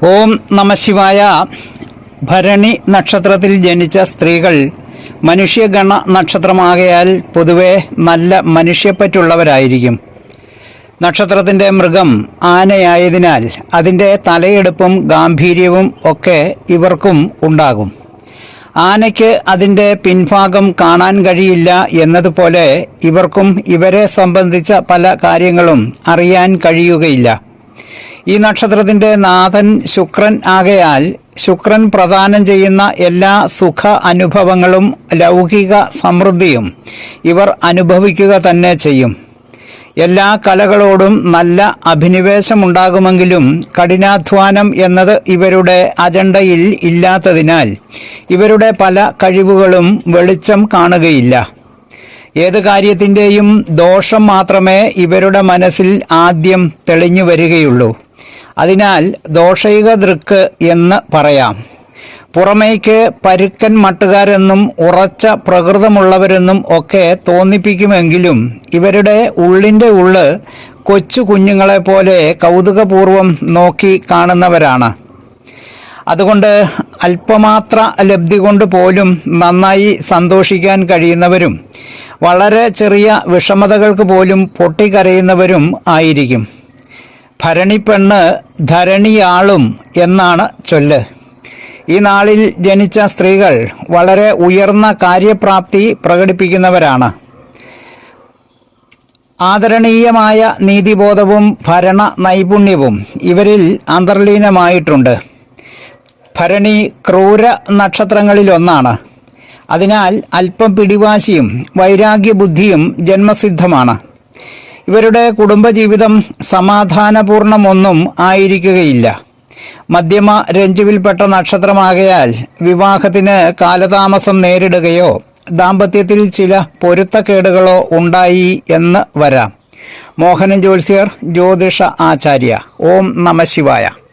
ഓം നമശിവായ. ഭരണി നക്ഷത്രത്തിൽ ജനിച്ച സ്ത്രീകൾ മനുഷ്യഗണ നക്ഷത്രമാകയാൽ പൊതുവെ നല്ല മനുഷ്യപ്പറ്റുള്ളവരായിരിക്കും. നക്ഷത്രത്തിൻ്റെ മൃഗം ആനയായതിനാൽ അതിൻ്റെ തലയെടുപ്പും ഗാംഭീര്യവും ഒക്കെ ഇവർക്കും ഉണ്ടാകും. ആനയ്ക്ക് അതിൻ്റെ പിൻഭാഗം കാണാൻ കഴിയില്ല എന്നതുപോലെ ഇവർക്കും ഇവരെ സംബന്ധിച്ച പല കാര്യങ്ങളും അറിയാൻ കഴിയുകയില്ല. ഈ നക്ഷത്രത്തിൻ്റെ നാഥൻ ശുക്രൻ ആകയാൽ ശുക്രൻ പ്രദാനം ചെയ്യുന്ന എല്ലാ സുഖ അനുഭവങ്ങളും ലൗകിക സമൃദ്ധിയും ഇവർ അനുഭവിക്കുക തന്നെ ചെയ്യും. എല്ലാ കലകളോടും നല്ല അഭിനിവേശമുണ്ടാകുമെങ്കിലും കഠിനാധ്വാനം എന്നത് ഇവരുടെ അജണ്ടയിൽ ഇല്ലാത്തതിനാൽ ഇവരുടെ പല കഴിവുകളും വെളിച്ചം കാണുകയില്ല. ഏത് കാര്യത്തിൻ്റെയും ദോഷം മാത്രമേ ഇവരുടെ മനസ്സിൽ ആദ്യം തെളിഞ്ഞു വരികയുള്ളൂ. അതിനാൽ ദോഷൈക ദൃക്ക് എന്ന് പറയാം. പുറമേക്ക് പരുക്കൻ മട്ടുകാരെന്നും ഉറച്ച പ്രകൃതമുള്ളവരെന്നും ഒക്കെ തോന്നിപ്പിക്കുമെങ്കിലും ഇവരുടെ ഉള്ളിൻ്റെ ഉള്ള് കൊച്ചു കുഞ്ഞുങ്ങളെപ്പോലെ കൗതുകപൂർവം നോക്കി കാണുന്നവരാണ്. അതുകൊണ്ട് അല്പമാത്ര ലബ്ധി കൊണ്ട് പോലും നന്നായി സന്തോഷിക്കാൻ കഴിയുന്നവരും വളരെ ചെറിയ വിഷമതകൾക്ക് പോലും പൊട്ടിക്കരയുന്നവരും ആയിരിക്കും. ഭരണിപ്പെണ്ണ് ധരണിയാളും എന്നാണ് ചൊല്ല്. ഈ നാളിൽ ജനിച്ച സ്ത്രീകൾ വളരെ ഉയർന്ന കാര്യപ്രാപ്തി പ്രകടിപ്പിക്കുന്നവരാണ്. ആദരണീയമായ നീതിബോധവും ഭരണ നൈപുണ്യവും ഇവരിൽ അന്തർലീനമായിട്ടുണ്ട്. ഭരണി ക്രൂര നക്ഷത്രങ്ങളിലൊന്നാണ്. അതിനാൽ അല്പം പിടിവാശിയും വൈരാഗ്യബുദ്ധിയും ജന്മസിദ്ധമാണ്. ഇവരുടെ കുടുംബജീവിതം സമാധാനപൂർണമൊന്നും ആയിരിക്കുകയില്ല. മധ്യമ രഞ്ജുവിൽപ്പെട്ട നക്ഷത്രമാകയാൽ വിവാഹത്തിന് കാലതാമസം നേരിടുകയോ ദാമ്പത്യത്തിൽ ചില പൊരുത്തക്കേടുകളോ ഉണ്ടായി എന്ന് വരാം. മോഹനൻ ജ്യോത്സ്യർ, ജ്യോതിഷ ആചാര്യ. ഓം നമശിവായ.